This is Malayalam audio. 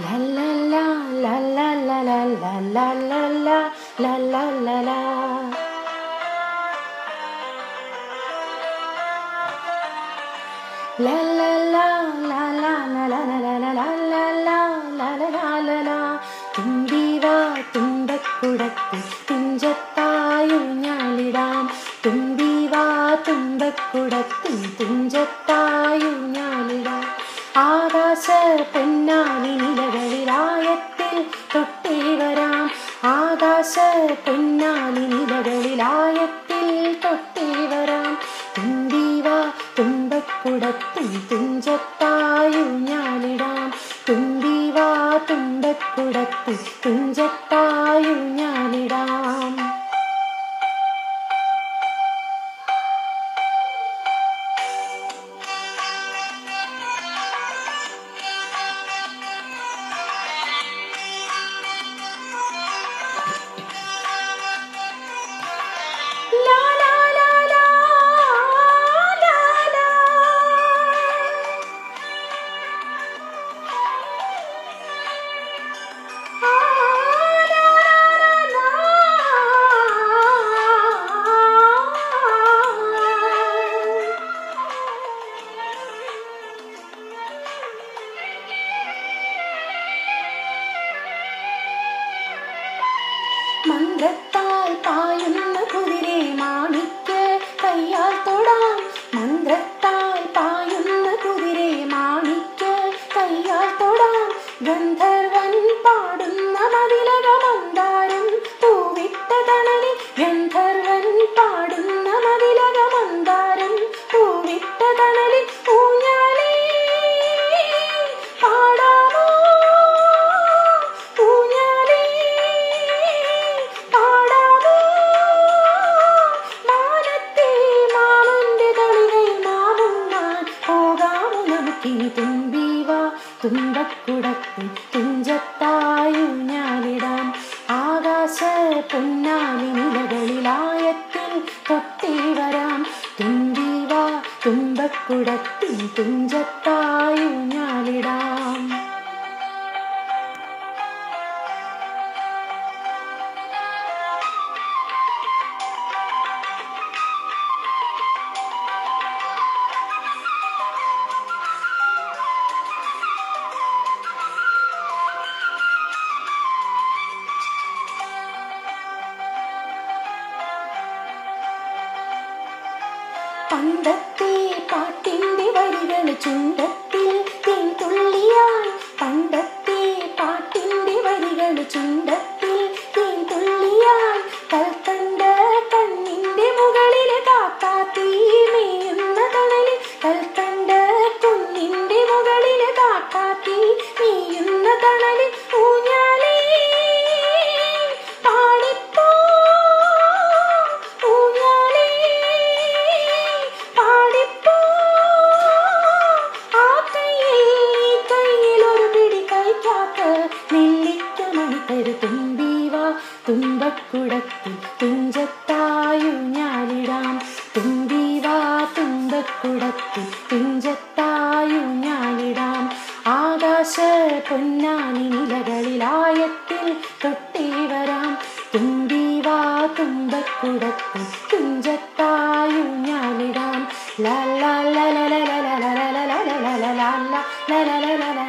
La la la la la la la la la la la la la la la. La la la la la la la la la la la la la la la la. തുമ്പിവാ തുമ്പക്കുടത്തിൽ തുഞ്ചത്തായൂഞ്ഞാലിടാം. തുമ്പിവാ തുമ്പക്കുടത്തിൽ തുഞ്ചത്തായൂഞ്ഞാലിടാം. ആകാശ പൊന്നാനി നിലകളിലായത്തിൽ തൊട്ടേ വരാം. ആകാശ പൊന്നാനി നിലകളിലായത്തിൽ തൊട്ടേ വരാം. തുമ്പിവാ തുമ്പക്കുടത്തിൽ തുഞ്ചത്തായൂഞ്ഞാലിടാം. തുമ്പിവാ തുമ്പക്കുടത്തിൽ തുഞ്ചത്തായൂഞ്ഞാലിടാം. മന്ത്രത്താൽ പായുന്ന കുതിരെ മാണിക്ക് കയ്യാൽ തൊടാം. മന്ത്രത്താൽ പായുന്ന കുതിരെ മാണിക്ക് കയ്യാൽ തൊടാം. ഗന്ധർവൻ പാടുന്ന മതിലക മന്ദാരം പൂവിട്ട തണലിൽ. ഗന്ധർവൻ പാടുന്ന മതിലക മന്ദാരം പൂവിട്ട തണലിൽ. ഊഞ്ഞാലേ പാടാമോ ഊഞ്ഞാലേ പാടാമോ. മാനത്തെ മാമന്റെ തളികൈ മാമുണ്ണാൻ പോകാമോ നമുക്കിനി. തുമ്പിവാ തുമ്പക്കുടത്തിൽ തുഞ്ചത്തായൂഞ്ഞാലിടാം. ആകാശ പൊന്നാനി നിലകളിലായത്തിൽ തൊട്ടേ വരാം. തുമ്പിവാ തുമ്പക്കുടത്തിൽ തുഞ്ചത്തായൂഞ്ഞാലിടാം. പണ്ടത്തെ പാട്ടിന്റെ വരികൾ ചുണ്ടത്തിൽ തേൻ തുള്ളിയായി. പണ്ടത്തെ പാട്ടിന്റെ വരികൾ ചുണ്ടത്തിൽ തേൻ തുള്ളിയായി. കൽക്കണ്ട കണ്ണിന്റെ മുകളില് കാക്കാത്തി മേയുന്ന തണലിൽ. കൽക്കണ്ട കുന്നിന്റെ മുകളില് കാക്കാത്തി മേയുന്ന തണലിൽ. ഊഞ്ഞാലേ പാടിപ്പോ ഊഞ്ഞാലേ പാടിപ്പോ. ആ കയ്യിൽ ഒരു പിടി കൈക്കാത്ത നെല്ലിക്ക മണിത്തരു. തുമ്പിവാ തുമ്പക്കുടത്തിൽ തുഞ്ചത്തായൂഞ്ഞാലിടാം. തുമ്പിവാ തുമ്പക്കുടത്തിൽ തുഞ്ചത്തായൂഞ്ഞാലിടാം. ആകാശ പൊന്നാനി നിലകളിലായത്തിൽ തൊട്ടേ വരാം. തുമ്പിവാ തുമ്പക്കുടത്തിൽ തുഞ്ചത്തായൂഞ്ഞാലിടാം. ലാ ലാ ലാ ലാ ലാ ലാ ലാ ലാ ലാ ലാ ലാ ലാ ലാ ലാ ലാ ലാ ലാ.